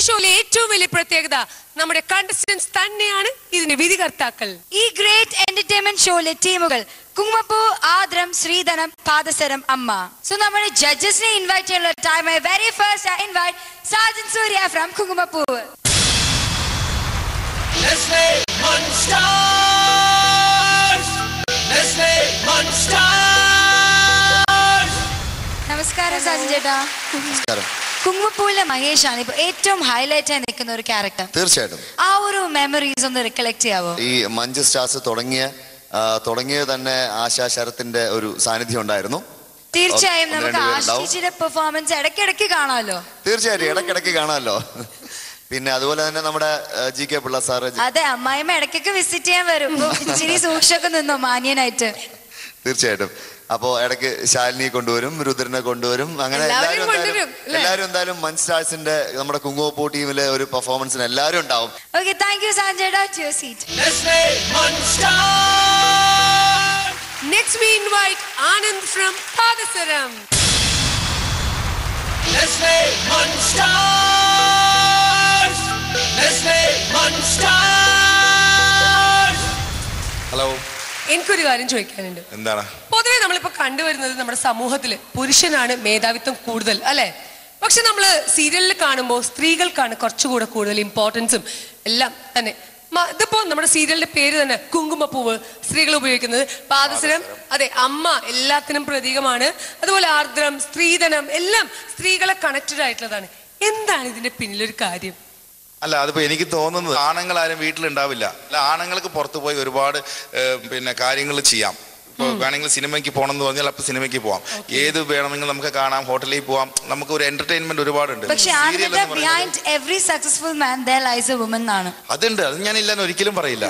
ഷോയിലെ ഏറ്റവും വലിയ പ്രത്യേകത നമ്മുടെ കണ്ടസ്റ്റന്റ്സ് തന്നെയാണ് ഇതിന്റെ വിധികർത്താക്കൾ. ഈ ഗ്രേറ്റ് എന്റർടൈൻമെന്റ് ഷോയിലെ ടീമുകൾ കുങ്കുമപ്പൂ, ആദ്രം, ശ്രീധനം, പാദസരം, അമ്മ. സോ നമ്മുടെ ജഡ്ജസിനെ ഇൻവൈറ്റ് ചെയ്യാനുള്ള time. Very first I invite Sajan Surya from Kumkumappoo. നമസ്കാരം സാജൻ ചേട്ടാ. കുങ്കുമപ്പൂവിലെ മഹേഷാണ് ഇപ്പൊ ഏറ്റവും ഹൈലൈറ്റ് ആയി നിൽക്കുന്ന ഒരു ക്യാരക്ടർ. തീർച്ചയായിട്ടും ആ ഒരു മെമ്മറീസ് ഒന്ന് റിക്കലക്ട് ചെയ്യാവോ? ഈ മഞ്ജു സ്റ്റാർസ് തുടങ്ങിയത് തന്നെ ആശാ ശരത്തിന്റെ ഒരു സാന്നിധ്യം ഉണ്ടായിരുന്നു. തീർച്ചയായും നമുക്ക് ആശിച്ചിന്റെ പെർഫോമൻസ് ഇടയ്ക്കിടയ്ക്ക് കാണാമല്ലോ. തീർച്ചയായിട്ടും ഇടയ്ക്കിടയ്ക്ക് കാണാമല്ലോ. പിന്നെ അതുപോലെ തന്നെ നമ്മുടെ GK പിള്ള സാറ്. അതെ, അമ്മായിമ്മ ഇടയ്ക്കൊക്കെ വിസിറ്റ് ചെയ്യാൻ വരും. ഇച്ചിരി സൂക്ഷിച്ചൊക്കെ നിന്നോ മാന്യനായിട്ട്. തീർച്ചയായിട്ടും. അപ്പോ ഇടയ്ക്ക് ശാലിനി കൊണ്ടുവരും, രുദ്രനെ കൊണ്ടുവരും. അങ്ങനെ എല്ലാവരും എന്തായാലും മഞ്ജു സ്റ്റാർസിന്റെ നമ്മുടെ കുങ്കുമപ്പൂ ടീമിലെ ഒരു പെർഫോമൻസിന് എല്ലാവരും ഉണ്ടാവും. ഓക്കെ, താങ്ക് യു സാജേട്ടാ. To seat. Next we invite Anand from Padasaram. Hello. എനിക്കൊരു കാര്യം ചോദിക്കാനുണ്ട്. എന്താണ്? പൊതുവെ നമ്മളിപ്പോ കണ്ടുവരുന്നത് നമ്മുടെ സമൂഹത്തില് പുരുഷനാണ് മേധാവിത്വം കൂടുതൽ, അല്ലെ? പക്ഷെ നമ്മള് സീരിയലിൽ കാണുമ്പോൾ സ്ത്രീകൾക്കാണ് കുറച്ചുകൂടെ കൂടുതൽ ഇമ്പോർട്ടൻസും എല്ലാം തന്നെ. ഇതിപ്പോ നമ്മുടെ സീരിയലിന്റെ പേര് തന്നെ കുങ്കുമപ്പൂവ്, സ്ത്രീകൾ ഉപയോഗിക്കുന്നത്. പാദസരം, അതെ, അമ്മ എല്ലാത്തിനും പ്രതീകമാണ്. അതുപോലെ ആർദ്രം, സ്ത്രീധനം എല്ലാം സ്ത്രീകളെ കണക്റ്റഡ് ആയിട്ടുള്ളതാണ്. എന്താണ് ഇതിന്റെ പിന്നിലൊരു കാര്യം? അല്ല, അതിപ്പോ എനിക്ക് തോന്നുന്നത് ആണുങ്ങൾ ആരും വീട്ടിലുണ്ടാവില്ല. അല്ല, ആണുങ്ങൾക്ക് പുറത്തു പോയി ഒരുപാട് കാര്യങ്ങൾ ചെയ്യാം. ഇപ്പോൾ വേണമെങ്കിൽ സിനിമയ്ക്ക് പോകണം എന്ന് പറഞ്ഞാൽ അപ്പൊ സിനിമയ്ക്ക് പോവാം. ഏത് വേണമെങ്കിൽ നമുക്ക് കാണാം, ഹോട്ടലിൽ പോവാം. നമുക്ക് ഒരു എന്റർടൈൻമെന്റ് ഒരുപാടുണ്ട്. അതുണ്ട്, അത് ഞാൻ ഇല്ലെന്ന് ഒരിക്കലും പറയില്ല.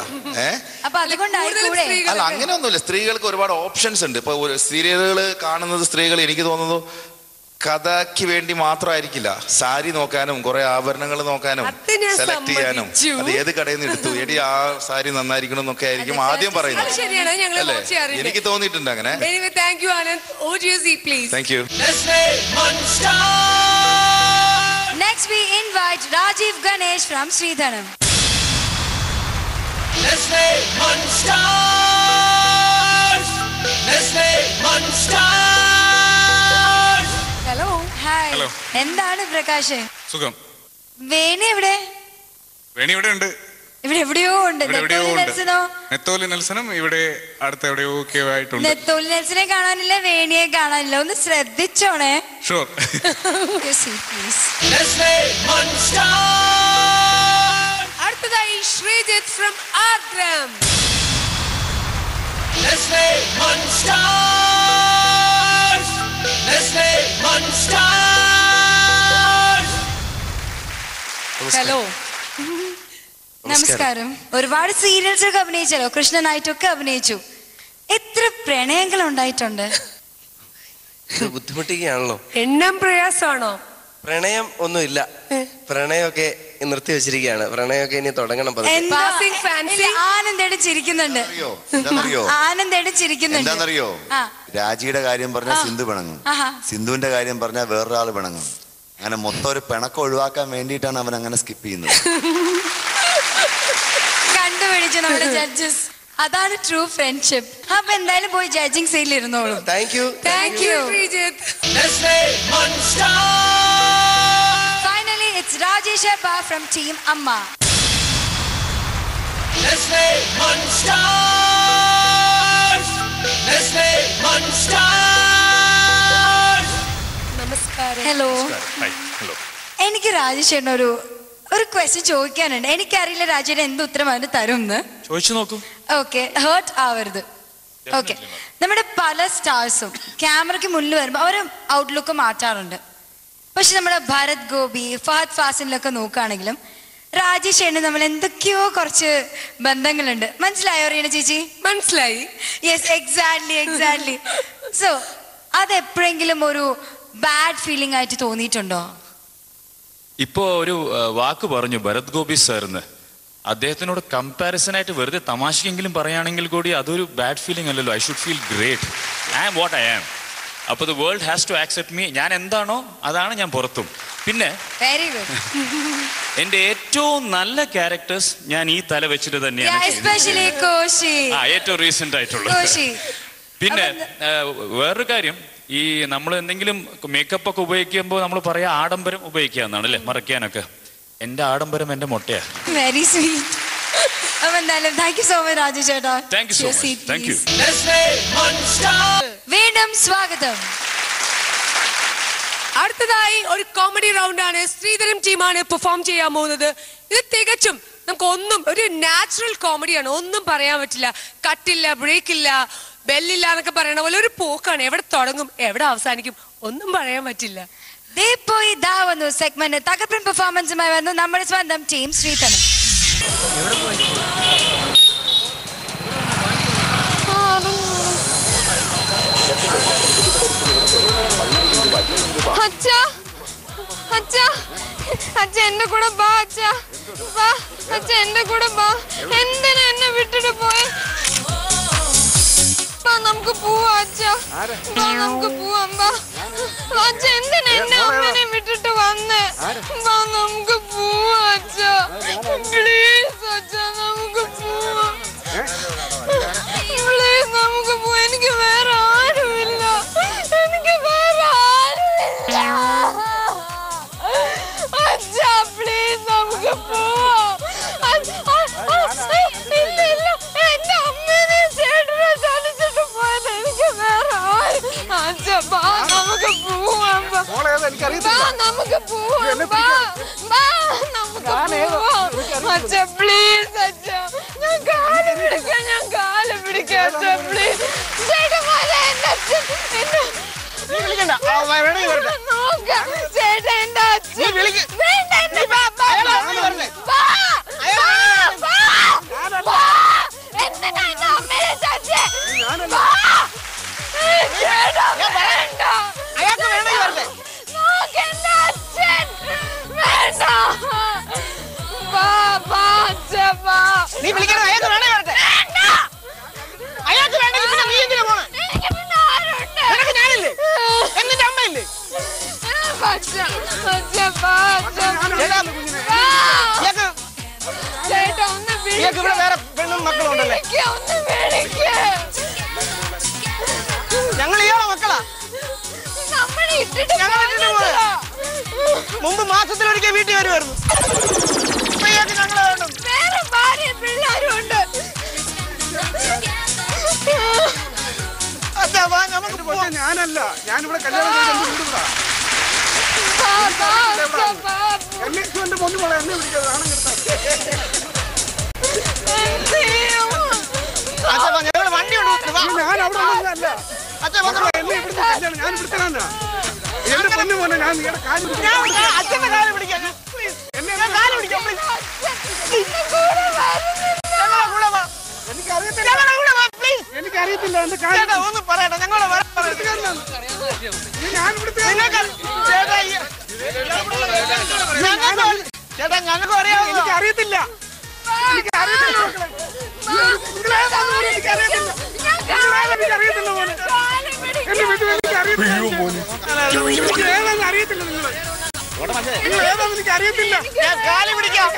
അല്ല, അങ്ങനെയൊന്നുമില്ല. സ്ത്രീകൾക്ക് ഒരുപാട് ഓപ്ഷൻസ് ഉണ്ട്. ഇപ്പൊ സീരിയലുകൾ കാണുന്നത് സ്ത്രീകൾ എനിക്ക് തോന്നുന്നു കഥയ്ക്ക് വേണ്ടി മാത്രമായിരിക്കില്ല. സാരി നോക്കാനും കുറെ ആഭരണങ്ങൾ നോക്കാനും സെലക്ട് ചെയ്യാനും അത് ഏത് കടയിൽ നിന്ന് എടുത്തു, എടി ആ സാരി നന്നായിരിക്കണം എന്നൊക്കെ ആയിരിക്കും ആദ്യം പറയുന്നത്. അല്ലേ? എനിക്ക് തോന്നിയിട്ടുണ്ട് അങ്ങനെ. Thank you. Next we invite Rajiv Ganesh from Sridhanam. Hello. Hi. എന്താണ് പ്രകാശ്? സുഖം. വേണി എവിടെ? വേണി ഇവിടെ ഉണ്ട്. ഇവിടെ എവിടെയോ ഉണ്ട്. നെത്തോലി നെൽസനും ഇവിടെ അടുത്ത എവിടെയോ ഒക്കെ ആയിട്ടുണ്ട്. നെത്തോലി നെൽസനെ കാണാനില്ല, വേണിയെ കാണാനില്ല. ഒന്ന് ശ്രദ്ധിച്ചോണേ. ഷുവർ. അടുത്തതായി ശ്രീജിത്ത് ഫ്രം ആഗ്രം. ഹലോ. നമസ്കാരം. ഒരുപാട് സീരിയൽസ് ഒക്കെ അഭിനയിച്ചല്ലോ, കൃഷ്ണനായിട്ടൊക്കെ അഭിനയിച്ചു. എത്ര പ്രണയങ്ങൾ ഉണ്ടായിട്ടുണ്ട്? ബുദ്ധിമുട്ടിക്കുകയാണല്ലോ. എണ്ണം പ്രയാസമാണോ? പ്രണയം ഒന്നുമില്ല. പ്രണയമൊക്കെ നിർത്തി വെച്ചിരിക്കുകയാണ്. പ്രണയമൊക്കെ ഇനി തുടങ്ങണം. ആനന്ദേടെ ചിരിക്കുന്നുണ്ട്. ആനന്ദേടെ ചിരിക്കുന്നുണ്ട്. എന്താണെന്നറിയോ? രാജിയുടെ കാര്യം പറഞ്ഞാൽ സിന്ധു പിണങ്ങും, സിന്ധുവിന്റെ കാര്യം പറഞ്ഞാൽ വേറൊരാൾ പിണങ്ങും. അങ്ങനെ മൊത്തം ഒരു പിണക്കം ഒഴിവാക്കാൻ വേണ്ടിയിട്ടാണ് അവൻ അങ്ങനെ സ്കിപ്പ് ചെയ്യുന്നത്. കണ്ടുപിടിച്ചു നമ്മുടെ ജഡ്ജസ്. അതാണ് ട്രൂ ഫ്രണ്ട്ഷിപ്പ്. അപ്പൊ എന്തായാലും പോയി ജഡ്ജിങ് സീറ്റിൽ ഇരുന്നോളൂ. Thank you. Finally, it's Rajesh Abba from Team Amma. നമസ്കാരം. ഹലോ. എനിക്ക് രാജേഷേട്ടൻ ഒരു ക്വസ്റ്റ്യൻ ചോദിക്കാനുണ്ട്. എനിക്കറിയില്ല രാജേട്ടൻ എന്ത് ഉത്തരം അവന് തരും എന്ന്. ചോദിച്ചു നോക്കൂ. ഓക്കെ, ഹേർട്ട് ആവരുത്. ഓക്കെ, നമ്മുടെ പല സ്റ്റാർസും ക്യാമറയ്ക്ക് മുന്നിൽ വരുമ്പോൾ അവർ ഔട്ട്ലുക്ക് മാറ്റാറുണ്ട്. പക്ഷെ നമ്മുടെ ഭരത് ഗോപി, ഫഹദ് ഫാസിലൊക്കെ നോക്കുകയാണെങ്കിലും രാജേഷേട്ടന് നമ്മൾ എന്തൊക്കെയോ കുറച്ച് ബന്ധങ്ങളുണ്ട്. മനസ്സിലായോ റീന ചേച്ചി? മനസ്സിലായി. Yes, exactly. സോ അതെപ്പോഴെങ്കിലും ഒരു ബാഡ് ഫീലിംഗ് ആയിട്ട് തോന്നിയിട്ടുണ്ടോ? ഇപ്പോ ഒരു വാക്ക് പറഞ്ഞു ഭരത് ഗോപി സാറിന്. അദ്ദേഹത്തിനോട് കമ്പാരിസൺ ആയിട്ട് വെറുതെ തമാശക്കെങ്കിലും പറയുകയാണെങ്കിൽ കൂടി അതൊരു ബാഡ് ഫീലിംഗ് അല്ലല്ലോ. I should feel great. I am what I am. അപ്പോൾ the world has to accept me. ഞാൻ എന്താണോ അതാണ് ഞാൻ പുറത്തും. പിന്നെ വെരി ഗുഡ്. എന്റെ ഏറ്റവും നല്ല ക്യാരക്ടേഴ്സ് ഞാൻ ഈ തല വെച്ചിട്ട് തന്നെയാണ് എസ്പെഷ്യലി കോശി. ഏറ്റവും റീസെന്റ് ആയിട്ടുള്ള. പിന്നെ വേറൊരു കാര്യം, ഈ നമ്മൾ എന്തെങ്കിലും മേക്കപ്പ് ഒക്കെ ഉപയോഗിക്കുമ്പോൾ നമ്മൾ പറയാ ആഡംബരം ഉപയോഗിക്കാന്നാണ് അല്ലെ, മറയ്ക്കാനൊക്കെ. എന്റെ ആഡംബരം എന്റെ മൊട്ടയാ. Very sweet. അപ്പൊ എന്തായാലും thank you so much Raju ചേട്ടാ. Thank you so much. Thank you. വീണ്ടും സ്വാഗതം. അടുത്തതായി ഒരു കോമഡി റൗണ്ട് ആണ്. ശ്രീധരൻ ടീമാണ് പെർഫോം ചെയ്യാൻ പോകുന്നത്. ഇത് തികച്ചും നമുക്ക് ഒന്നും ഒരു നാച്ചുറൽ കോമഡിയാണ്. ഒന്നും പറയാൻ പറ്റില്ല. കട്ടില്ല, ബ്രേക്ക് ഇല്ല, ബെല്ലില്ല എന്നൊക്കെ പറയണ പോലെ ഒരു പോക്കാണ്. എവിടെ തുടങ്ങും എവിടെ അവസാനിക്കും ഒന്നും പറയാൻ പറ്റില്ല. വന്നു സെഗ്മെന്റ് തകർപ്പൻ പെർഫോമൻസുമായി വന്നു നമ്മുടെ സ്വന്തം ടീം ശ്രീധരൻ. അച്ഛാ അച്ഛാ അച്ഛ എന്റെ കൂടെ ബാ. അച്ഛാ ബാ. അച്ഛ എന്റെ കൂടെ ബാ. എന്തിനാ എന്നെ വിട്ടിട്ട് പോയെ? നമുക്ക് പോവാ അച്ഛാ. നമുക്ക് പോവാം. ബാ അച്ഛ. എന്തിനാ എന്നെ അമ്മനെ വിട്ടിട്ട് വന്നേ? ബാ നമുക്ക് പോവാ അച്ഛാ. പ്ലീസ് അച്ഛാ നമുക്ക് പോവാം. പ്ലീസ് നമുക്ക് പോവാം. എനിക്ക് വേറെ ആരുമില്ല. എനിക്ക് വേറെ ആരുമില്ല. അച്ഛാ പ്ലീസ് നമുക്ക് പോവാം. ഇല്ല ഇല്ല എന്റെ അമ്മേനെ ചേട്ടനെ ചലിച്ചിട്ട് പോയത്. എനിക്ക് വേറെ ആരും. അച്ഛാ ബാ നമുക്ക് പോവാം. ബാ നമുക്ക് പോവാം. ബാ നമുക്ക് പോവാം. അച്ഛാ പ്ലീസ് അച്ഛാ. ഞാൻ കാല് പിടിക്കാം. അച്ഛാ പ്ലീസ്. ചേട്ടാ എന്റെ അച്ഛൻ എന്നെ നോക്കാം. ചേട്ടാ എന്റെ അച്ഛൻ വേണ്ട. എന്നെ എന്തിനാ എന്റെ അമ്മയെ ചാച്ചേ? ചേട്ടാ വേണ്ട. നോക്ക് എന്റെ അച്ഛൻ വേണ്ട. നീ വിളിക്കണം. അയാൾക്ക് വേണേ വരട്ടെ. അയാൾക്ക് വേണ്ടെങ്കിൽ പിന്നെ നീ എന്തിനാ പോണേ? എനിക്ക് പിന്നെ ആരുണ്ട്? നിനക്ക് ഞാനില്ലേ? എന്നിട്ട് അമ്മയില്ലേ? ചേട്ടാ ഒന്ന് ഇവിടെ വേറെ പെണ്ണും മക്കളും ഉണ്ടല്ലേ? ഒന്ന് വിളിക്ക്. ഞങ്ങൾ ഇയാളെ മക്കളാ. നമ്മളെ ഇട്ടിട്ട് മുമ്പ് മാസത്തിലൊരിക്കൽ വീട്ടിൽ വരുമായിരുന്നു. ഞങ്ങളെ വേണം. വേറെ ഭാര്യ പിള്ളേരും ഉണ്ട്. ഞാനല്ല, ഞാനിവിടെ കല്യാണം കഴിക്കാൻ എന്റെ പൊന്നു പോലെ എന്നെ വിളിക്കാതെ ആണം ഞങ്ങൾ വണ്ടി ഞാൻ അവിടെ ഒന്നല്ല. എന്നെ ഇവിടുത്തെ കല്യാണം ഞാൻ ഇവിടുത്തെ എന്റെ പൊന്നു പോലെ ഞാൻ നിങ്ങളുടെ അച്ഛന്റെ കാലം പിടിക്കാം. എനിക്കറിയത്തില്ല എന്റെ കാര്യം ഒന്ന് പറയട്ടെ. ഞങ്ങളെ ഞാൻ ഇവിടുത്തെ ചേട്ടാ ഞങ്ങൾക്ക് അറിയാം. എനിക്കറിയത്തില്ല. എനിക്കറിയത്തില്ല പോലെ എന്റെ വീട്ടിൽ എനിക്കറിയത്തില്ല. അറിയത്തില്ല നിങ്ങൾ ഏതാണെന്ന് എനിക്കറിയത്തില്ല. കാലി പിടിക്കാം.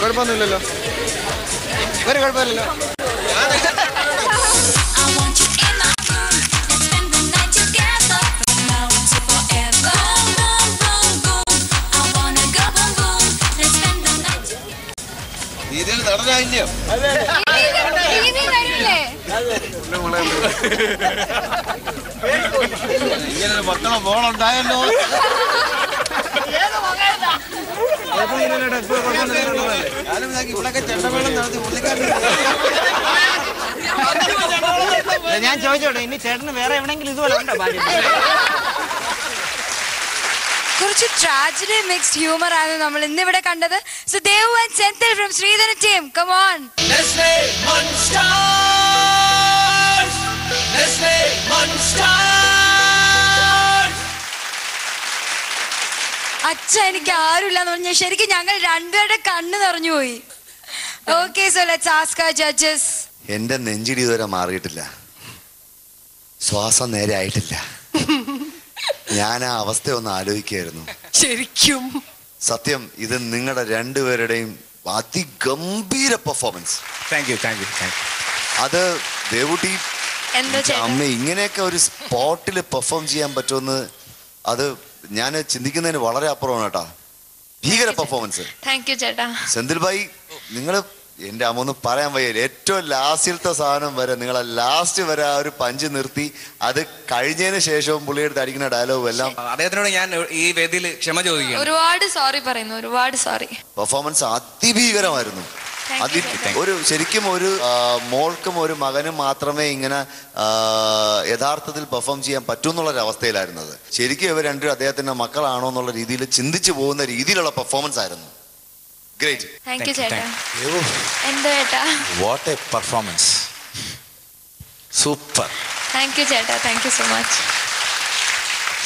കുഴപ്പമൊന്നുമില്ലല്ലോ. ഒരു കുഴപ്പമില്ലല്ലോ. ഇതിൽ നടന്നില്ലേ? ഇങ്ങനെ മക്കളെ മോളുണ്ടായല്ലോ. ഞാൻ ചോദിച്ചോട്ടെ, ഇനി ചേട്ടന് വേറെ എവിടെയെങ്കിലും ഇതുപോലെ ഉണ്ടോ? കുറച്ച് ട്രാജഡി മിക്സ്ഡ് ഹ്യൂമർ ആണ് നമ്മൾ ഇന്നിവിടെ കണ്ടത്. So Devu and Senthil from Sreedharan team, come on. അച്ഛ എനിക്ക് ആരുമില്ല എന്ന് പറഞ്ഞാൽ ശരിക്കും ഞങ്ങൾ രണ്ടുപേരുടെ കണ്ണ് നിറഞ്ഞു പോയി. Okay, so let's ask our judges. എന്റെ നെഞ്ചിടി ഇതുവരെ മാറിയിട്ടില്ല, ശ്വാസം നേരെ ആയിട്ടില്ല. ഞാൻ ആ അവസ്ഥ ഒന്ന് ആലോചിക്കായിരുന്നു. ശരിക്കും സത്യം, ഇത് നിങ്ങളുടെ രണ്ടുപേരുടെയും അതിഗംഭീര പെർഫോമൻസ്. Thank you. അത് ദേവുട്ടി അമ്മ ഇങ്ങനെയൊക്കെ ഒരു സ്പോട്ടിൽ പെർഫോം ചെയ്യാൻ പറ്റുമെന്ന് അത് ഞാൻ ചിന്തിക്കുന്നതിന് വളരെ അപ്പുറമാണ് കേട്ടാ. ഭീകര പെർഫോമൻസ്. താങ്ക് യു ചേട്ടാ. സെന്തിൽ ഭായി, നിങ്ങള് എന്റെ അമ്മ ഒന്നും പറയാൻ വയ്യ. ഏറ്റവും ലാസ്റ്റിലത്തെ സാധനം വരെ നിങ്ങളെ ലാസ്റ്റ് വരെ ആ ഒരു പഞ്ച് നിർത്തി, അത് കഴിഞ്ഞതിന് ശേഷവും പുള്ളിയെടുത്ത് അടിക്കുന്ന ഡയലോഗും എല്ലാം. അദ്ദേഹത്തിനോട് ഞാൻ ഈ വേദിയിൽ ക്ഷമ ചോദിക്കുകയാണ്. ഒരുപാട് സോറി പറയുന്നു, ഒരുപാട് സോറി. പെർഫോമൻസ് അതിഭീകരമായിരുന്നു. ഒരു ശരിക്കും ഒരു മോൾക്കും ഒരു മകനും മാത്രമേ ഇങ്ങനെ യഥാർത്ഥത്തിൽ പെർഫോം ചെയ്യാൻ പറ്റൂ എന്നുള്ളൊരു അവസ്ഥയിലായിരുന്നത്. ശരിക്കും ഇവർ രണ്ടും അദ്ദേഹത്തിന്റെ മക്കളാണോ എന്നുള്ള രീതിയിൽ ചിന്തിച്ചു പോകുന്ന രീതിയിലുള്ള പെർഫോമൻസ് ആയിരുന്നു. ഗ്രേറ്റ്. താങ്ക് യു ചേട്ടാ. എന്താ ചേട്ടാ? What a performance, super. Thank you ചേട്ടാ, thank you so much.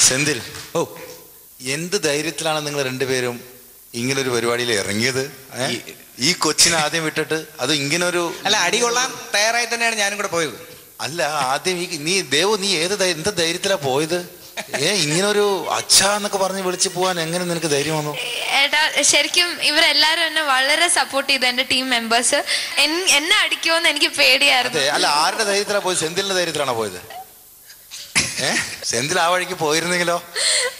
Senthil, എന്ത് ധൈര്യത്തിലാണ് നിങ്ങൾ രണ്ടുപേരും ഇങ്ങനൊരു പരിപാടിയിൽ ഇറങ്ങിയത്? ഈ കൊച്ചിനെ ആദ്യം വിട്ടിട്ട് അത് ഇങ്ങനൊരു അല്ല, അടി കൊള്ളാൻ തയ്യാറായി തന്നെയാണ് ഞാനും കൂടെ പോയത്. അല്ല, ആദ്യം നീ ദേവു, നീ എന്ത് ധൈര്യത്തിലാ പോയത്? ഇങ്ങനൊരു അച്ഛാ എന്നൊക്കെ പറഞ്ഞ് വിളിച്ചു പോവാൻ എങ്ങനെ നിനക്ക് ധൈര്യം വന്നു? ഏട്ടാ, ശരിക്കും ഇവരെല്ലാരും എന്നെ വളരെ സപ്പോർട്ട് ചെയ്തു. എന്റെ ടീം മെമ്പേഴ്സ് എന്നെ അടിക്കുമോന്ന് എനിക്ക് പേടിയായിരുന്നു. അല്ല, ആരുടെ ധൈര്യത്തിലാ പോയത്? സെന്തിലിന്റെ ധൈര്യത്തിലാണോ പോയത്? സെന്തിൽ ആ വഴിക്ക് പോയിരുന്നെങ്കിലോ?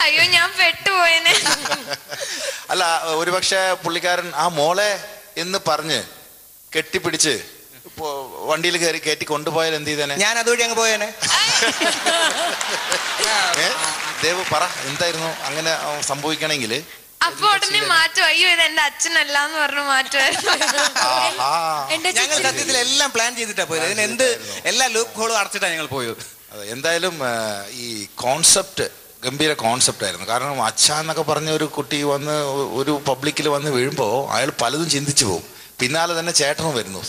അയ്യോ, ഞാൻ പെട്ടുപോയേനെ. അല്ല, ഒരുപക്ഷെ പുള്ളിക്കാരൻ ആ മോളെ എന്ന് പറഞ്ഞ് കെട്ടിപ്പിടിച്ച് വണ്ടിയിൽ കയറ്റി കൊണ്ടുപോയാൽ എന്ത് ചെയ്തേനെ? ഞാൻ അതുവഴി അങ്ങ് പോയേനെ. ദേവ് പറ, എന്തായിരുന്നു അങ്ങനെ സംഭവിക്കണമെങ്കിൽ? അപ്പൊ ഉടനെ മാറ്റും. അയ്യോ, ഇത് എന്റെ അച്ഛനല്ല എന്ന് പറഞ്ഞു മാറ്റുമായിരുന്നു. ഞങ്ങൾ സത്യത്തിൽ എല്ലാം പ്ലാൻ ചെയ്തിട്ടാ പോയത്. ഇതിന് എല്ലാ ലൂപ്പ് ഹോളും അടച്ചിട്ടാണ് ഞങ്ങൾ പോയത്. എന്തായാലും ഈ കോൺസെപ്റ്റ് ഗംഭീര കോൺസെപ്റ്റ് ആയിരുന്നു. കാരണം അച്ഛ എന്നൊക്കെ പറഞ്ഞ ഒരു കുട്ടി വന്ന് ഒരു പബ്ലിക്കിൽ വന്ന് വീഴുമ്പോൾ അയാൾ പലതും ചിന്തിച്ചു പോകും. പിന്നാലെ തന്നെ ചേട്ടനും വരുന്നു,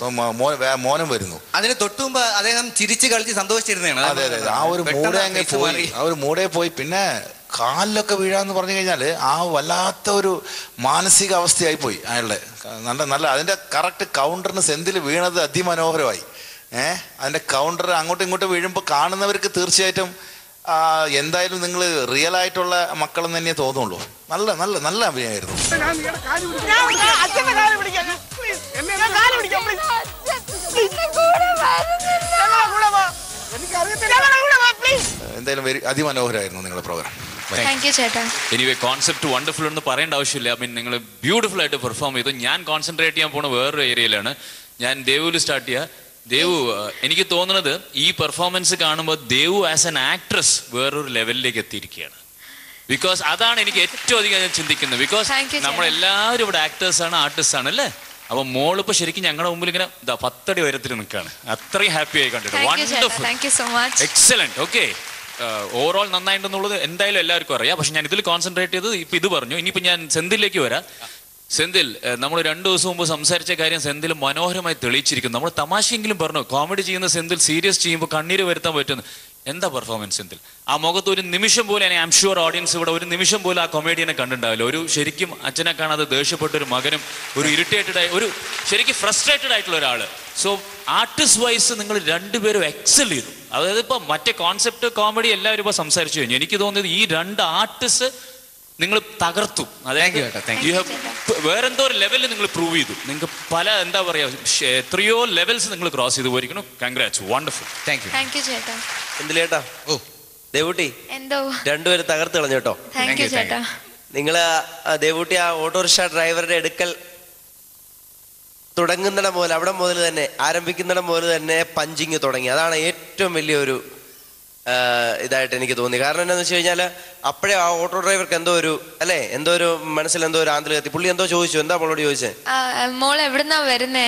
മോനും വരുന്നു. അതിന് തൊട്ടുമുമ്പ് അദ്ദേഹം ചിരിച്ച് കളിച്ച് സന്തോഷിച്ചിരുന്നതാണ്. അതെ അതെ, ആ ഒരു മൂടെ അങ്ങ് പോയി, ആ ഒരു മൂടെ പോയി. പിന്നെ കാലിലൊക്കെ വീഴാന്ന് പറഞ്ഞു കഴിഞ്ഞാല് ആ വല്ലാത്ത ഒരു മാനസിക അവസ്ഥയായി പോയി അയാളുടെ. നല്ല അതിന്റെ കറക്റ്റ് കൗണ്ടറിന് സെന്തിൽ വീണത് അതിമനോഹരമായി. അതിന്റെ കൗണ്ടർ അങ്ങോട്ടും ഇങ്ങോട്ടും വീഴുമ്പോൾ കാണുന്നവർക്ക് തീർച്ചയായിട്ടും എന്തായാലും നിങ്ങൾ റിയൽ ആയിട്ടുള്ള മക്കളെന്ന് തന്നെ തോന്നുള്ളൂ. നല്ല നല്ല നല്ല അഭിനയമായിരുന്നു. എന്തായാലും അതിമനോഹരമായിരുന്നു നിങ്ങളുടെ പ്രോഗ്രാം. എനിവേ, കോൺസെപ്റ്റ് വണ്ടർഫുൾ എന്ന് പറയേണ്ട ആവശ്യമില്ല. ഐ മീൻ, നിങ്ങൾ ബ്യൂട്ടിഫുൾ ആയിട്ട് പെർഫോം ചെയ്തു. ഞാൻ കോൺസെൻട്രേറ്റ് ചെയ്യാൻ പോണ വേറൊരു ഏരിയയിലാണ്. ഞാൻ ദേവുവിൽ സ്റ്റാർട്ട് ചെയ്യാം. ദേവു, എനിക്ക് തോന്നുന്നത് ഈ പെർഫോമൻസ് കാണുമ്പോൾ ദേവു ആസ് എൻ ആക്ട്രസ് വേറൊരു ലെവലിലേക്ക് എത്തിയിരിക്കുകയാണ്. ബിക്കോസ് അതാണ് എനിക്ക് ഏറ്റവും അധികം ഞാൻ ചിന്തിക്കുന്നത്. ബിക്കോസ് നമ്മളെല്ലാവരും ഇവിടെ ആക്ടേഴ്സ് ആണ്, ആർട്ടിസ്റ്റ് ആണ് അല്ലേ? അപ്പൊ മോളിപ്പോ ശരിക്കും ഞങ്ങളുടെ മുമ്പിൽ ഇങ്ങനെ 10 അടി ഉയരത്തിൽ നിൽക്കുകയാണ്. അത്രയും ഹാപ്പി ആയി കണ്ടിട്ട്. Wonderful, excellent. ഓക്കെ, ഓവറോൾ നന്നായിട്ടുണ്ടെന്നുള്ളത് എന്തായാലും എല്ലാവർക്കും അറിയാം. പക്ഷെ ഞാൻ ഇതിൽ കോൺസെൻട്രേറ്റ് ചെയ്ത് ഇപ്പൊ ഇത് പറഞ്ഞു. ഇനിയിപ്പോ ഞാൻ സെന്തിലേക്ക് വരാം. സെന്തിൽ, നമ്മൾ 2 ദിവസം മുമ്പ് സംസാരിച്ച കാര്യം സെന്തിൽ മനോഹരമായി തെളിയിച്ചിരിക്കുന്നു. നമ്മൾ തമാശയെങ്കിലും പറഞ്ഞു, കോമഡി ചെയ്യുന്ന സെന്തിൽ സീരിയസ് ചെയ്യുമ്പോൾ കണ്ണീര് വരുത്താൻ പറ്റുന്നു. എന്താ പെർഫോമൻസ് സെന്തിൽ? ആ മുഖത്ത് ഒരു നിമിഷം പോലെ, ഐ ആം ഷുവർ ഓഡിയൻസ് ഇവിടെ ഒരു നിമിഷം പോലെ ആ കൊമേഡിയനെ കണ്ടിട്ടുണ്ടാവില്ല. ഒരു ശരിക്കും അച്ഛനെ കാണാതെ ദേഷ്യപ്പെട്ട ഒരു മകനും ഒരു ഇറിറ്റേറ്റഡ് ആയി ഒരു ശരിക്കും ഫ്രസ്ട്രേറ്റഡ് ആയിട്ടുള്ള ഒരാള്. സോ ആർട്ടിസ്റ്റ് വൈസ് നിങ്ങൾ രണ്ടുപേരും എക്സൽ ചെയ്തു. അതായത് ഇപ്പൊ മറ്റേ കോൺസെപ്റ്റ് കോമഡി എല്ലാവരും ഇപ്പൊ സംസാരിച്ചു കഴിഞ്ഞു. എനിക്ക് തോന്നിയത് ഈ 2 ആർട്ടിസ്റ്റ് നിങ്ങൾ തകർത്തു. അതായത് വേറെന്തോ ഒരു ലെവലിൽ നിങ്ങൾ പ്രൂവ് ചെയ്തു. നിങ്ങൾക്ക് പല എന്താ പറയാ എത്രയോ ലെവൽസ് നിങ്ങൾ ക്രോസ് ചെയ്ത് പോയിരിക്കുന്നു. Congrats, wonderful. താങ്ക് യു ചേട്ടാ. എന്തിലേട്ടാ? ദേവൂട്ടി, രണ്ടുപേരും തകർത്ത് കളഞ്ഞു കേട്ടോ. നിങ്ങള് ദേവൂട്ടി ആ ഓട്ടോറിക്ഷ ഡ്രൈവറുടെ എടുക്കൽ തുടങ്ങുന്നിടം മുതൽ, അവിടെ മുതൽ തന്നെ ആരംഭിക്കുന്നിടം മുതൽ തന്നെ പഞ്ചിങ് തുടങ്ങി. അതാണ് ഏറ്റവും വലിയൊരു ഇതായിട്ട് എനിക്ക് തോന്നി. കാരണം എന്താണെന്ന് വെച്ച് കഴിഞ്ഞാൽ അപ്പോഴേ ആ ഓട്ടോ ഡ്രൈവർക്ക് എന്തോ ഒരു മനസ്സിൽ എന്തോ ഒരു ആന്തൽ കത്തി. പുള്ളി എന്തോ ചോദിച്ചു. എന്താ മോളോട് ചോദിച്ചേ? മോൾ എവിടുന്നാ വരുന്നേ?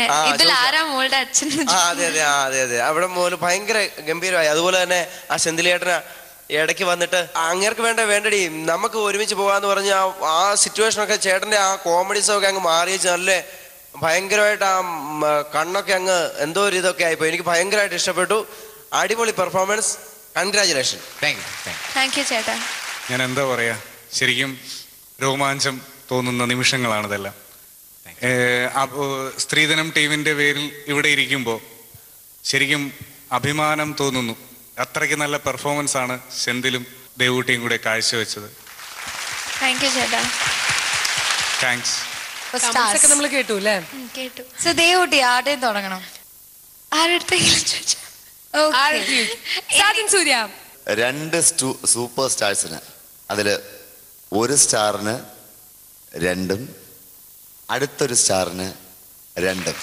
മോളുടെ അച്ഛൻ. അതെ അതെ അതെ അതെ, അവിടെ മോള് ഭയങ്കര ഗംഭീരമായി. അതുപോലെ തന്നെ ആ സെന്തിലേട്ടന ഇടയ്ക്ക് വന്നിട്ട് അങ്ങേർക്ക് വേണ്ടടി നമുക്ക് ഒരുമിച്ച് പോകാന്ന് പറഞ്ഞ് ആ സിറ്റുവേഷനൊക്കെ ചേട്ടന്റെ ആ കോമഡീസൊക്കെ അങ്ങ് മാറിയിച്ച് നല്ല ഭയങ്കരമായിട്ട് ആ കണ്ണൊക്കെ അങ്ങ് എന്തോ ഒരു ഇതൊക്കെ ആയിപ്പോയി. എനിക്ക് ഭയങ്കരമായിട്ട് ഇഷ്ടപ്പെട്ടു. അടിപൊളി പെർഫോമൻസ്. കൺഗ്രാജുലേഷൻ. താങ്ക് യു ചേട്ടാ. ഞാൻ എന്താ പറയാ, ശരിക്കും രോമാഞ്ചം തോന്നുന്ന നിമിഷങ്ങളാണിതെല്ലാം. സ്ത്രീധനം ടീമിന്റെ പേരിൽ ഇവിടെ ഇരിക്കുമ്പോൾ ശരിക്കും അഭിമാനം തോന്നുന്നു. അത്രയ്ക്ക് നല്ല പെർഫോമൻസ് ആണ് സെന്തിലും ദേവൂട്ടിയും കൂടെ കാഴ്ചവെച്ചത്. താങ്ക്സ്. നമ്മൾ കേട്ടു അല്ലേ? കേട്ടു. സോ ദേവൂട്ടി ആദ്യം തുടങ്ങണം. സൂര്യ 2 സൂപ്പർ സ്റ്റാർസിന് അതില് 1 സ്റ്റാറിന് 2, അടുത്തൊരു സ്റ്റാറിന് 2.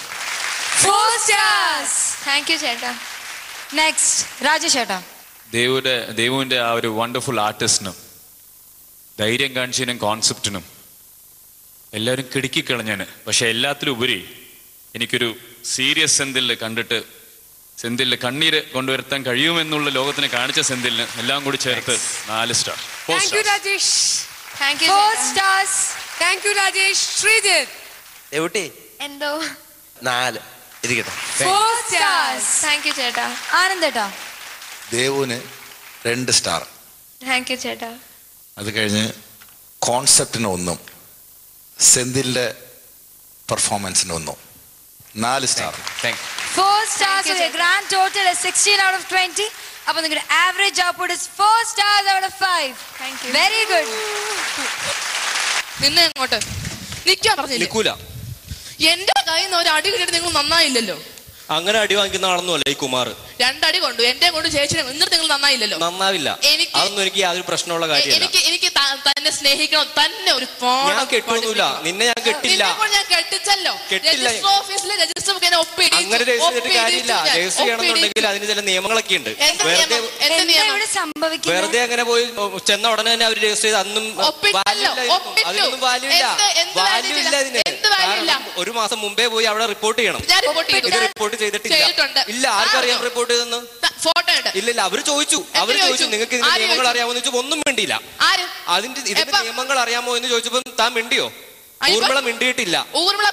4 stars. Thank you ചേട്ടാ. നെക്സ്റ്റ് രാജേഷ് ചേട്ടാ. ദേവുവിന്റെ ആ ഒരു വണ്ടർഫുൾ ആർട്ടിസ്റ്റിനും ധൈര്യം കാണിച്ചതിനും കോൺസെപ്റ്റിനും എല്ലാവരും കിടുക്കിക്കളഞ്ഞാണ്. പക്ഷെ എല്ലാത്തിലും ഉപരി എനിക്കൊരു സീരിയസ് സെന്തിലിൽ കണ്ടിട്ട് സെന്തിലിൽ കണ്ണീര് കൊണ്ടുവരുത്താൻ കഴിയുമെന്നുള്ള ലോകത്തിന് കാണിച്ച സെന്തിലിന് എല്ലാം കൂടി ചേർത്ത് 4 സ്റ്റാർ. എന്തോ 4 ഇരിക്കട്ടെ. ചേട്ടാ. ആനന്ദേട്ടാ. ദേവുവിന് 2 സ്റ്റാർ. ചേട്ടാ. അത് കഴിഞ്ഞ് കോൺസെപ്റ്റിന് 1, സെന്തിലിന്റെ പെർഫോമൻസിന് 1, 4 star. 4 stars. So your grand total is 16 out of 20. അപ്പോൾ നിങ്ങളുടെ average output is 4 stars out of 5. Thank you. Very good. നിന്നെ അങ്ങോട്ട് നിൽക്കാൻ പറഞ്ഞില്ല. എന്റെ കയ്യിൽ നിന്ന് ഒരു അടി കിട്ടിയിട്ട് നിങ്ങൾ നന്നായില്ലല്ലോ. അങ്ങനെ അടി വാങ്ങിക്കുന്ന ആളൊന്നുമല്ല ഈ കുമാർ. 2 അടി കൊണ്ടു എന്റെ കൊണ്ട് ചേച്ചി എന്നിട്ട് നിങ്ങൾ നന്നായില്ലല്ലോ. നന്നാവില്ല. അതൊന്നും എനിക്ക് യാതൊരു പ്രശ്നമുള്ള കാര്യമല്ല. എനിക്ക് തന്നെ സ്നേഹിക്കണം. തന്നെ ഒരു ഞാൻ കെട്ടൊന്നുമില്ല. നിന്നെ ഞാൻ കെട്ടില്ല. ഞാൻ കെട്ടിച്ചല്ലോ. ഓഫീസിലെ രജിസ്റ്റർ അങ്ങനെ രജിസ്റ്റർ ചെയ്തിട്ട് കാര്യമില്ല. രജിസ്റ്റർ ചെയ്യണമെന്നുണ്ടെങ്കിൽ അതിന് ചില നിയമങ്ങളൊക്കെ ഉണ്ട്. വെറുതെ അങ്ങനെ പോയി ചെന്ന ഉടനെ തന്നെ അവർ രജിസ്റ്റർ ചെയ്ത് അതൊന്നും അതിനൊന്നും വാല്യൂ ഇല്ല. വാല്യൂ ഇല്ല ഇതിന്. ഒരു മാസം മുമ്പേ പോയി അവിടെ റിപ്പോർട്ട് ചെയ്യണം. ഇത് റിപ്പോർട്ട് ചെയ്തിട്ടില്ല. ഇല്ല. ആർക്കറിയാം റിപ്പോർട്ട് ചെയ്തെന്ന്? ഇല്ല. അവര് ചോദിച്ചു നിങ്ങൾക്ക് ഇതിന്റെ നിയമങ്ങൾ അറിയാമോ എന്ന് ചോദിച്ചു. ഒന്നും മിണ്ടിയില്ല. ഇതിന്റെ നിയമങ്ങൾ അറിയാമോ എന്ന് ചോദിച്ചപ്പോ താൻ മിണ്ടിയോ? ഊർമിള മിണ്ടിയിട്ടില്ല. ഇല്ല ഊർമിള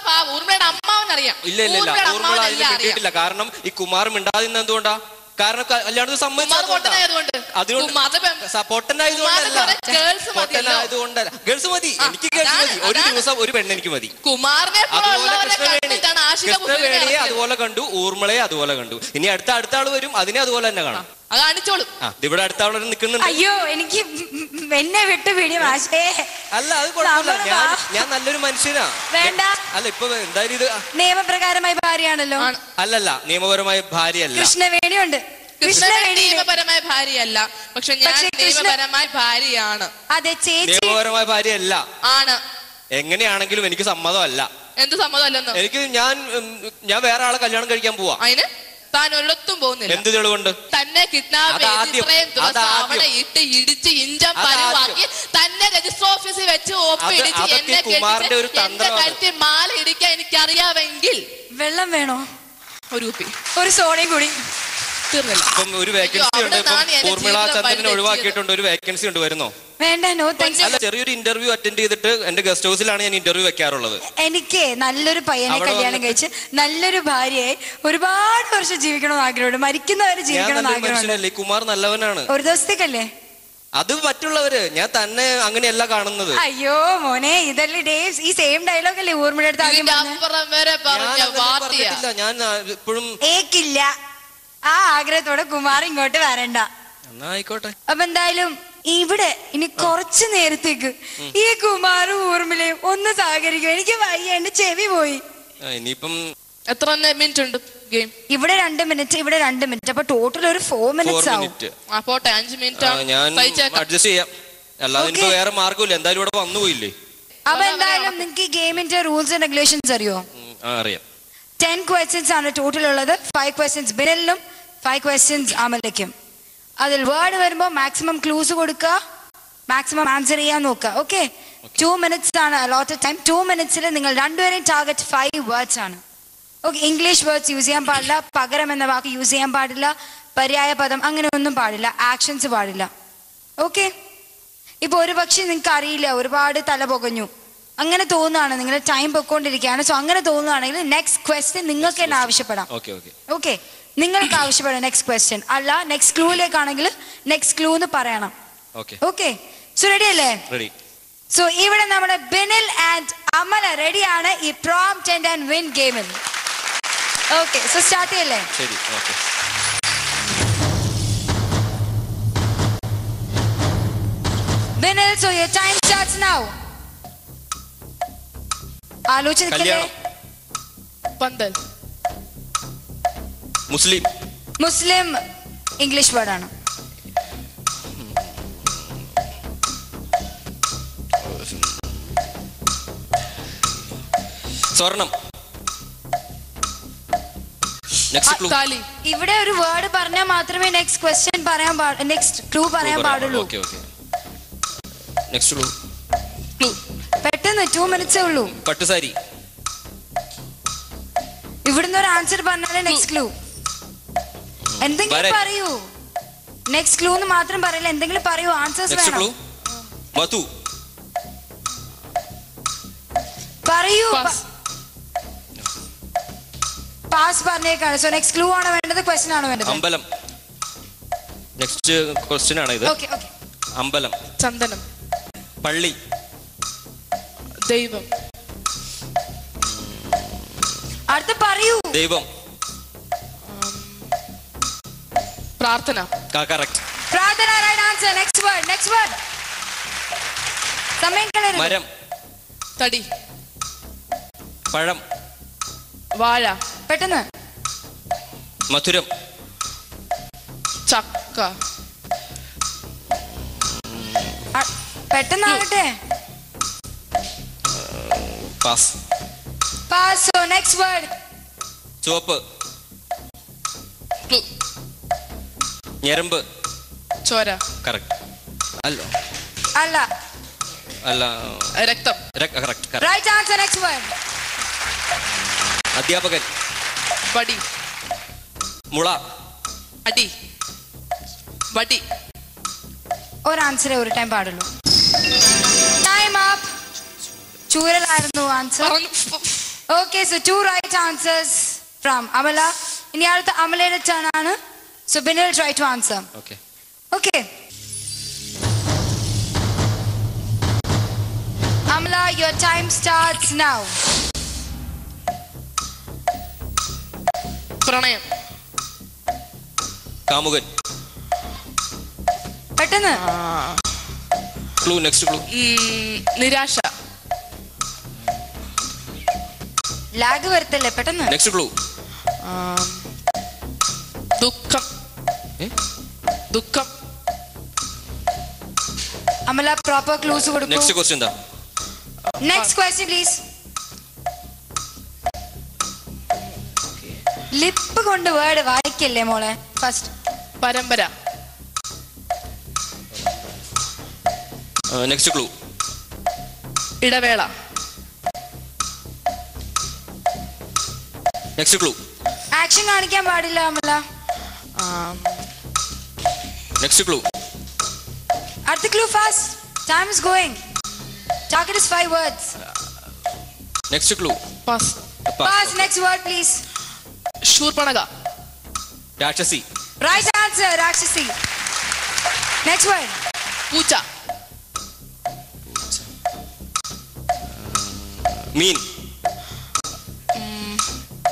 അതിന് മിണ്ടിയിട്ടില്ല. കാരണം ഈ കുമാർ മിണ്ടാതിരുന്ന എന്തുകൊണ്ടാ? കാരണം കല്യാണത്തിന് പൊട്ടനായതുകൊണ്ടല്ല. ഗേൾസ് മതി. എനിക്ക് ഗേൾസ് മതി. ഒരു ദിവസം ഒരു പെണ്ണ് എനിക്ക് മതി. കൃഷ്ണവേണിയെ അതുപോലെ കണ്ടു, ഊർമിളയെ അതുപോലെ കണ്ടു. ഇനി അടുത്ത ആള് വരും, അതിനെ അതുപോലെ തന്നെ കാണാം. ഇവിടെ അടുത്ത ആളെ നിൽക്കുന്നുണ്ട്. അയ്യോ എനിക്ക് എന്നെ വിട്ട് പിടി മാഷേ. അല്ല അത് കുഴപ്പമില്ല. ഞാൻ നല്ലൊരു മനുഷ്യനാ. വേണ്ട. അല്ല ഇപ്പൊ എന്തായാലും ഇത് നിയമപ്രകാരമായ ഭാര്യയാണല്ലോ. അല്ലല്ല നിയമപരമായ ഭാര്യയല്ല. കൃഷ്ണവേണിയുണ്ട്. നിയമപരമായ ഭാര്യയല്ല. പക്ഷെ ഞാൻ നിയമപരമായ ഭാര്യയാണ്. അതെ ചേച്ചി നിയമപരമായ ഭാര്യയല്ല. ആണ്. എങ്ങനെയാണെങ്കിലും എനിക്ക് സമ്മതമല്ല. എന്ത് സമ്മതമല്ലെന്നോ? എനിക്ക് ഞാൻ വേറെ ആളെ കല്യാണം കഴിക്കാൻ പോവാ. അതിന് താൻ ഒരിടത്തും പോകുന്നില്ല. എന്ത് തെളിവുണ്ട്? തന്നെ കിഡ്നാപ്പ് അവിടെ ഇട്ട് ഇടിച്ച് ഇഞ്ചം പരുവാക്കി തന്നെ രജിസ്റ്റർ ഓഫീസിൽ വെച്ച് ഒപ്പിടിച്ച് എന്നെ എന്റെ കഴുത്തിൽ മാല ഇടിക്കാൻ എനിക്കറിയാമെങ്കിൽ വെള്ളം വേണോ? ഒരു കുപ്പി ഒരു സോഡയും കൂടി. ഒരു വേക്കൻസി ഉണ്ട്. ഊർമിള ചന്ദ്രനെ ഒഴിവാക്കിയിട്ടുണ്ട്. ഒരു വേക്കൻസി ഉണ്ട്. വരുന്നോ? വേണ്ട. No thanks. അല്ല ചെറിയൊരു ഇന്റർവ്യൂ അറ്റൻഡ് ചെയ്തിട്ട് എന്റെ ഗസ്റ്റ് ഹൗസിലാണ് ഞാൻ ഇന്റർവ്യൂ വെക്കാറുള്ളത്. എനിക്ക് നല്ലൊരു പയ്യനെ കല്യാണം കഴിച്ച് നല്ലൊരു ഭാര്യയെ ഒരുപാട് വർഷം ജീവിക്കണമെന്ന് ആഗ്രഹമുണ്ട്. മരിക്കുന്നവരെ ജീവിക്കണമെന്ന് ആഗ്രഹമുണ്ട്. കുമാർ നല്ലവനാണ്. ഒരു ദിവസത്തേക്കല്ലേ? അത് മറ്റുള്ളവര്. ഞാൻ തന്നെ അങ്ങനെയല്ല കാണുന്നത്. അയ്യോ മോനെ ഇതല്ലേ ഡേവ് ഈ സെയിം ഡയലോഗ് അല്ലേ ഊർമിള അടുത്ത് ആദ്യം ഞാൻ ഇപ്പോഴും ഏക്കില്ല. ആ ആഗ്രഹത്തോടെ കുമാർ ഇങ്ങോട്ട് വരണ്ട. ആയിക്കോട്ടെ. അപ്പൊ എന്തായാലും ഇവിടെ ഇനി കുറച്ചു നേരത്തേക്ക് ഈ കുമാറും ഊർമിളയും ഒന്ന് സഹകരിക്കും. എനിക്ക് വയ്യ, എന്റെ ചെവി പോയി. ഇനിയിപ്പം എത്ര മിനിറ്റ് ഉണ്ട് ഗെയിം? ഇവിടെ 2 മിനിറ്റ്, ഇവിടെ 2 മിനിറ്റ്. അപ്പൊ ടോട്ടൽ ഒരു 4 മിനിറ്റ്സ് ആവും. പോട്ടെ 5 മിനിറ്റ് ഞാൻ അഡ്ജസ്റ്റ് ചെയ്യാം. അല്ലാതെ എനിക്ക് വേറെ മാർഗമില്ല. എന്തായാലും ഇവിടെ വന്നു പോയില്ലേ. അപ്പൊ എന്തായാലും നിങ്ങൾക്ക് ഈ ഗെയിമിന്റെ റൂൾസ് ആൻഡ് റെഗുലേഷൻസ് അറിയോ? അറിയാം. 10 ക്വസ്റ്റ്യൻസ് ആണ് ടോട്ടൽ ഉള്ളത്. 5 ക്വസ്റ്റ്യൻസ് ബിരലിനും 5 ക്വസ്റ്റ്യൻസ് അമലയ്ക്കും. അതിൽ വേർഡ് വരുമ്പോ മാക്സിമം ക്ലൂസ് കൊടുക്കുക, മാക്സിമം ആൻസർ ചെയ്യാൻ നോക്കുക. ഓക്കെ. 2 മിനിറ്റ്സ് ആണ് അലോട്ടഡ് ടൈം. 2 മിനിറ്റ്സിൽ നിങ്ങൾ രണ്ടുപേരെയും ടാർഗറ്റ് 5 വേർഡ്സ് ആണ്. ഓക്കെ. ഇംഗ്ലീഷ് വേർഡ്സ് യൂസ് ചെയ്യാൻ പാടില്ല, പകരം എന്ന വാക്ക് യൂസ് ചെയ്യാൻ പാടില്ല, പര്യായ പദം അങ്ങനെ ഒന്നും പാടില്ല, ആക്ഷൻസ് പാടില്ല. ഓക്കെ. ഇപ്പൊ ഒരു പക്ഷെ നിങ്ങൾക്ക് അറിയില്ല, ഒരുപാട് തല പുകഞ്ഞു അങ്ങനെ തോന്നുകയാണ്, നിങ്ങളുടെ ടൈം പൊക്കോണ്ടിരിക്കുകയാണ്. സോ അങ്ങനെ തോന്നുകയാണെങ്കിൽ നെക്സ്റ്റ് ക്വസ്റ്റ്യൻ നിങ്ങൾക്ക് തന്നെ ആവശ്യപ്പെടാം. ഓക്കെ. നിങ്ങൾക്ക് ആവശ്യപ്പെടാം നെക്സ്റ്റ് ക്വസ്റ്റ്യൻ. അല്ല നെക്സ്റ്റ് ക്ലൂയിലേക്കാണെങ്കിൽ നെക്സ്റ്റ് ക്ലൂ എന്ന് പറയണം. ഓക്കെ. സോ റെഡി അല്ലേ? സോ ഇവിടെ നമ്മുടെ ബിനിൽ ആൻഡ് അമല റെഡിയാണ് ഈ പ്രോംപ്റ്റ് ആൻഡ് വിൻ ഗെയിമിൽ. ഓക്കെ, സോ സ്റ്റാർട്ട് ചെയ്യല്ലേ? ശരി, okay. Binil, so your time starts now. ആലോചിക്കല്ലേ? പന്തൽ. മുസ്ലിം. മുസ്ലിം ഇംഗ്ലീഷ് വേർഡാണ്. സ്വർണം. ഇവിടെ ഒരു വേർഡ് പറഞ്ഞാൽ മാത്രമേ നെക്സ്റ്റ് ക്വസ്റ്റ്യൻ പറയാൻ നെക്സ്റ്റ് ക്ലൂ പറയാൻ പാടുള്ളൂ. നെക്സ്റ്റ് ക്ലൂ പെട്ടെന്ന് 2 minutes ഉള്ളൂ. പട്ടുസാരി. ഇവിടുന്ന് ഒരു ആൻസർ പറഞ്ഞാലേ നെക്സ്റ്റ് ക്ലൂ. എന്തെങ്കിലും പറയൂ. നെക്സ്റ്റ് ക്ലൂ എന്ന് മാത്രം പറയില്ല, എന്തെങ്കിലും പറയൂ. ആൻസേഴ്സ് വേണം. പറയൂ. പാസ് പറഞ്ഞേക്കാണ്. സോ നെക്സ്റ്റ് ക്ലൂ ആണോ വേണ്ടത്, ക്വസ്റ്റ്യൻ ആണോ വേണ്ടത്? അമ്പലം. നെക്സ്റ്റ് ക്വസ്റ്റ്യൻ ആണ് ഇത്. Okay okay. അമ്പലം. ചന്ദനം. പള്ളി. ദൈവം. അടുത്ത പറയൂ. ദൈവം. പ്രാർത്ഥന. കറക്റ്റ്. പ്രാർത്ഥന right answer. Next word, next word. സമയം കളയരുത്. മരം. തടി. പഴം. വാഴ. പെട്ടെന്ന്. മധുരം. ചക്ക. പെട്ടെന്നാകട്ടെ. Pass. Pass. So next word. ചുവപ്പ്. ഞരമ്പ്. ചോര. കറക്റ്റ്. അല്ല അല്ല അല്ല രക്തം. Correct. Right answer. Next word. അധ്യാപകൻ. വടി. മുള. അടി. വടി. ഒരു ആൻസറേ ഒരു ടൈം പാടുള്ളൂ. Time up. ചൂരലായിരുന്നു answer. Okay, so 2 right answers from Amala. ഇനി അടുത്ത അമലയുടെ ടേൺ ആണ്. So Binil try to answer. Okay okay. Amala, your time starts now. പ്രണയം. കാമുകൻ. പെട്ടെന്ന്. ക്ലൂ. Next clue. നിരാശ. ലാഗ് വരുത്തല്ലേ, പെട്ടെന്ന്. Next clue. ദുഃഖം. ദുഃഖം. അമല പ്രോപ്പർ ക്ലൂസ് കൊടുക്കൂ. നെക്സ്റ്റ് ക്വസ്റ്റ്യൻ എന്താ? Next question please. ലിപ്പ് കൊണ്ട് വേർഡ് വായിക്കല്ലേ മോളെ. ഫസ്റ്റ്. പരമ്പര. Next clue. ഇടവേള. Next clue. ആക്ഷൻ കാണിക്കാൻ പാടില്ല അമല. Next clue. അടുത്ത clue fast. Time is going. Target is 5 words. Next clue. Pass. Pass. Next word please. Shurpanakha. രാക്ഷസി. Right answer. രാക്ഷസി. Next word. പൂച്ച. മീൻ.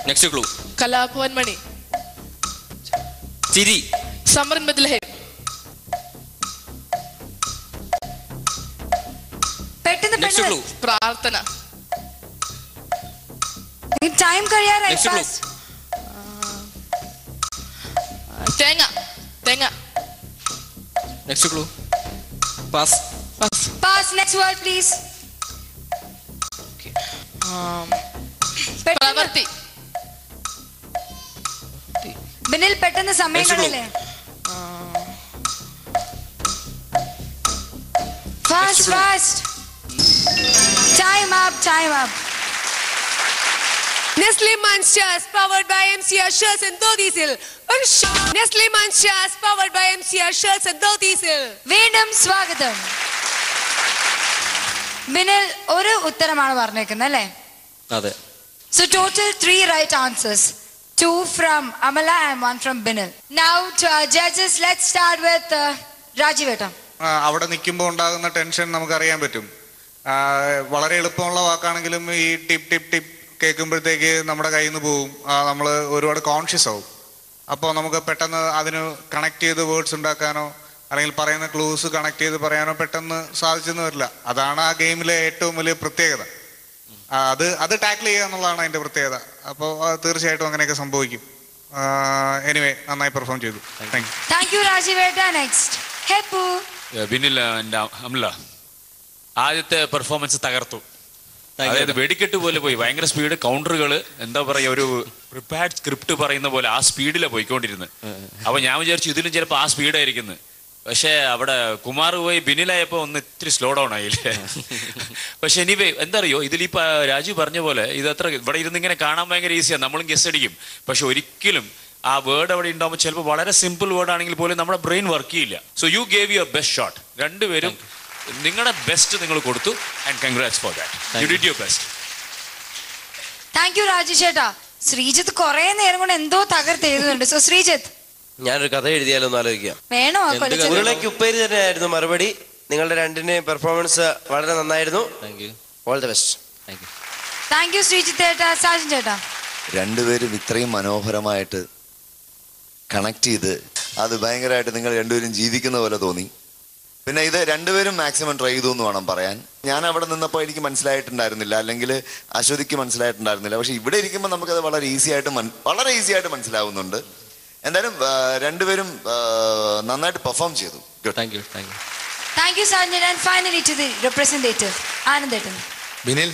Next clue. കലാഭവൻ മണി. ചിരി. സമറിൻ ബദ്ലഹേം. പെട്ടെന്ന് നെക്സ്റ്റ് ക്ലൂ. പെട്ടെന്ന്. പ്രാർത്ഥന. ടൈം കഴിയാറായി. Next clue. ഫാസ്റ്റ്. തേങ്ങ. തേങ്ങ. Next clue. Pass. Pass. Next word please. പ്രവൃത്തി. ബിനിൽ പെട്ടെന്ന് സമയം Next clue. കളയല്ലേ. Fast clue. Fast. Time up. Time up. Nestle Munchers powered by MCR shirts and dhotisil. Nestle Munchers powered by MCR shirts and dhotisil. വീണ്ടും സ്വാഗതം. ബിനിൽ ഒരു ഉത്തരമാണ് പറഞ്ഞേക്കുന്നത് അല്ലേ? അതെ. So total 3 right answers. 2 from Amala and 1 from Binil. Now to our judges, let's start with Rajiv. അവിടെ നിൽക്കുമ്പോൾ ഉണ്ടാകുന്ന ടെൻഷൻ നമുക്കറിയാൻ പറ്റും. വളരെ എളുപ്പമുള്ള വാക്കാണെങ്കിലും ഈ ടിപ്പ് ടിപ്പ് ടിപ്പ് കേൾക്കുമ്പോഴത്തേക്ക് നമ്മുടെ കയ്യിൽ നിന്ന് പോവും, നമ്മൾ ഒരുപാട് കോൺഷ്യസ് ആവും. അപ്പോൾ നമുക്ക് പെട്ടെന്ന് അതിന് കണക്ട് ചെയ്ത് വേർഡ്സ് ഉണ്ടാക്കാനോ അല്ലെങ്കിൽ പറയുന്ന ക്ലൂസ് കണക്ട് ചെയ്ത് പറയാനോ പെട്ടെന്ന് സാധിച്ചെന്ന് വരില്ല. അതാണ് ആ ഗെയിമിലെ ഏറ്റവും വലിയ പ്രത്യേകത. അത് ടാക്കിൾ ചെയ്യുക എന്നുള്ളതാണ് അതിൻ്റെ പ്രത്യേകത. അപ്പോൾ തീർച്ചയായിട്ടും അങ്ങനെയൊക്കെ സംഭവിക്കും. എനിവേ, നന്നായി പെർഫോം ചെയ്തു. താങ്ക് യു രാജീവേട്ട. നെക്സ്റ്റ് ഹെപ്പു. ബിനിൽ അമല ആദ്യത്തെ പെർഫോമൻസ് തകർത്തു. അതായത് വെടിക്കെട്ട് പോലെ പോയി, ഭയങ്കര സ്പീഡ്, കൗണ്ടറുകൾ, എന്താ പറയുക, ഒരു പ്രിപ്പയർഡ് സ്ക്രിപ്റ്റ് പറയുന്ന പോലെ ആ സ്പീഡിലാണ് പോയിക്കൊണ്ടിരുന്നത്. അപ്പൊ ഞാൻ വിചാരിച്ചു ഇതിലും ചിലപ്പോൾ ആ സ്പീഡായിരിക്കുന്നു. പക്ഷെ അവിടെ കുമാർ പോയി ബിനിലായപ്പോ ഒന്ന് ഇത്തിരി സ്ലോ ഡൗൺ ആയില്ലേ. പക്ഷെ എനിവേ എന്താ അറിയോ, ഇതിലിപ്പോ രാജു പറഞ്ഞ പോലെ ഇത് അത്ര ഇവിടെ ഇരുന്ന് ഇങ്ങനെ കാണാൻ ഭയങ്കര ഈസിയാണ്, നമ്മളും ഗസ് അടിക്കും. പക്ഷെ ഒരിക്കലും ആ വേർഡ് അവിടെ ഉണ്ടാകുമ്പോൾ ചിലപ്പോൾ വളരെ സിമ്പിൾ വേർഡ് ആണെങ്കിൽ പോലും നമ്മുടെ ബ്രെയിൻ വർക്ക് ചെയ്യില്ല. So you gave your best shot. രണ്ടുപേരും നിങ്ങളുടെ ബെസ്റ്റ് നിങ്ങൾ കൊടുത്തു. And congrats for that. You did your best. Thank you Rajesh ചേട്ടാ. ശ്രീജിത്ത് കുറെ നേരം കൊണ്ട് എന്തോ തകർത്തെഴുതുന്നുണ്ട്. സോ ശ്രീജിത്ത്, ഞാനൊരു കഥ എഴുതിയാലോ എന്ന് ആലോചിക്കാം. വേണോ? ഉരുളയ്ക്ക് ഉപ്പേരി തന്നെയായിരുന്നു മറുപടി. നിങ്ങളുടെ രണ്ടിനെയും പെർഫോമൻസ് വളരെ നന്നായിരുന്നു. All the best. Thank you Sreejith ചേട്ടാ. സാജൻ ചേട്ടാ, രണ്ടുപേരും ഇത്രയും മനോഹരമായിട്ട് കണക്ട് ചെയ്ത് അത് ഭയങ്കരമായിട്ട് നിങ്ങൾ രണ്ടുപേരും ജീവിക്കുന്ന പോലെ തോന്നി. പിന്നെ ഇത് രണ്ടുപേരും മാക്സിമം ട്രൈ ചെയ്തു എന്ന് വേണം പറയാൻ. ഞാൻ അവിടെ നിന്നപ്പോൾ എനിക്ക് മനസ്സിലായിട്ടുണ്ടായിരുന്നില്ല, അല്ലെങ്കിൽ അശ്വതിക്ക് മനസ്സിലായിട്ടുണ്ടായിരുന്നില്ല. പക്ഷെ ഇവിടെ ഇരിക്കുമ്പോൾ നമുക്കത് വളരെ ഈസി ആയിട്ട് മനസ്സിലാവുന്നുണ്ട്. എന്തായാലും രണ്ടുപേരും നന്നായിട്ട് പെർഫോം ചെയ്തു. Thank you. Thank you Sajan. And finally to the representative ആനന്ദേട്ടൻ. ബിനിൽ,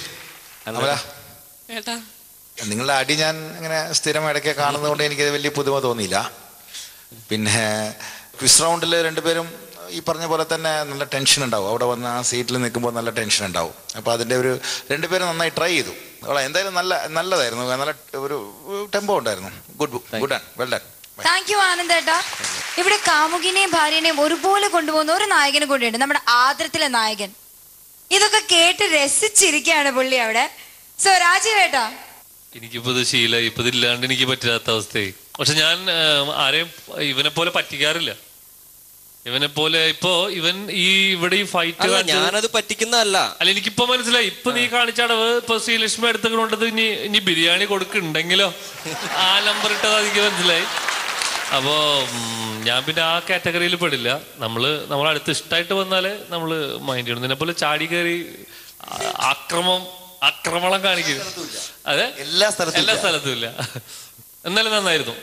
നിങ്ങളുടെ അടി ഞാൻ ഇങ്ങനെ സ്ഥിരം ഇടയ്ക്ക് കാണുന്നതുകൊണ്ട് എനിക്കത് വലിയ പുതുമ തോന്നിയില്ല. പിന്നെ ക്വിസ് റൗണ്ടിൽ രണ്ടുപേരും ഈ പറഞ്ഞ പോലെ തന്നെ നല്ല ടെൻഷൻ ഉണ്ടാവും. അവിടെ വന്ന് ആ സീറ്റിൽ നിൽക്കുമ്പോൾ നല്ല ടെൻഷൻ ഉണ്ടാവും. അപ്പോൾ അതിൻ്റെ ഒരു രണ്ടുപേരും നന്നായി ട്രൈ ചെയ്തു. എന്തായാലും നല്ലതായിരുന്നു. നല്ല ഒരു ടെമ്പോ ഉണ്ടായിരുന്നു. Good and well done. Thank you ആനന്ദേട്ടാ. ഇവിടെ കാമുകിനെയും ഭാര്യനെയും ഒരുപോലെ കൊണ്ടുപോകുന്ന ഒരു നായകനെ കൂടിയുണ്ട്, നമ്മുടെ ആദരത്തിലെ നായകൻ. ഇതൊക്കെ കേട്ട് രസിച്ചിരിക്കുകയാണ് പുള്ളി അവിടെ. സോ രാജീവേട്ടാ. എനിക്കിപ്പോ ഇത് ശീലമായി, ഇപ്പൊ ഇതില്ലാണ്ട് എനിക്ക് പറ്റാത്ത അവസ്ഥയായി. പക്ഷെ ഞാൻ ആരെയും ഇവനെ പോലെ പറ്റിക്കാറില്ല. ഇവനെ പോലെ ഇപ്പൊ ഇവൻ ഇവിടെ ഈ ഫൈറ്റ് ഞാനത് പറ്റിക്കുന്നതല്ല. അല്ല, എനിക്കിപ്പോ മനസ്സിലായി. ഇപ്പൊ നീ കാണിച്ച അടവ് ഇപ്പൊ ശ്രീലക്ഷ്മി എടുത്തുകൊണ്ടത് ഇനി ബിരിയാണി കൊടുക്കുന്നുണ്ടെങ്കിലോ ആ നമ്പർ ഇട്ടത് എനിക്ക് മനസ്സിലായി. അപ്പോ ഞാൻ പിന്നെ ആ കാറ്റഗറിയിൽ പെടില്ല. നമ്മൾ അടുത്ത് ഇഷ്ടമായിട്ട് വന്നാലേ നമ്മള് മൈൻഡ് ചെയ്യണം. ഇതിനെ പോലെ ചാടി കയറി ആക്രമണം കാണിക്കും. അതെ, എല്ലാ സ്ഥലത്തും ഇല്ല. എന്നാലും നന്നായിരുന്നു.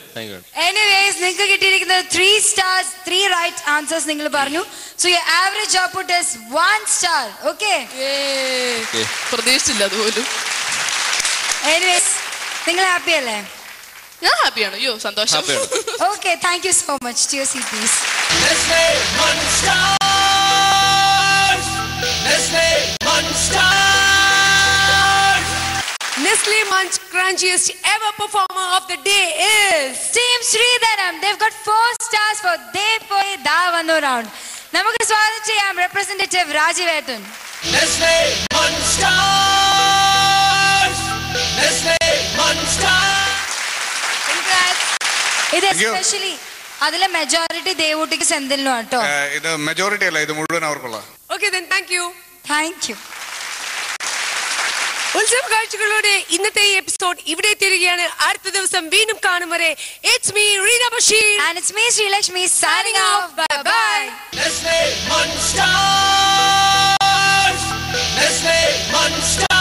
എനിവേസ്, നിങ്ങൾക്ക് കിട്ടിയിരിക്കുന്നത് 3 stars, 3 right answers നിങ്ങൾ പറഞ്ഞു. So your average output is 1 star. Okay, പ്രതീക്ഷിച്ചില്ല അതുപോലും. എനിവേസ്, നിങ്ങൾ ഹാപ്പി അല്ലേ? ഞാൻ ഹാപ്പിയാണ്. അയ്യോ, സന്തോഷം. Okay, thank you so much. To your seat please. Nestle Munch crunchiest ever performer of the day is Team Sridharam. They've got 4 stars for they poi da vannu round. നമുക്ക് സ്വാഗതം ചെയ്യാം representative രാജീവേട്ടൻ. Nestle Munch Stars. Nestle Munch Stars. ഇത് especially അതിലെ majority ദേവൂട്ടിക്ക് സെന്തിലിനും auto. ഇത് majority അല്ല, ഇത് മുഴുവൻ അവർക്കുള്ള. Okay, then thank you. Thank you. ഉത്സവ കാഴ്ചകളുടെ ഇന്നത്തെ ഈ എപ്പിസോഡ് ഇവിടെ എത്തിയിരിക്കുകയാണ്. അടുത്ത ദിവസം വീണ്ടും കാണും വരെ it's me Reena Basheer and it's me Srilakshmi signing off. Bye bye. Nestle Munch Stars. Nestle Munch Stars.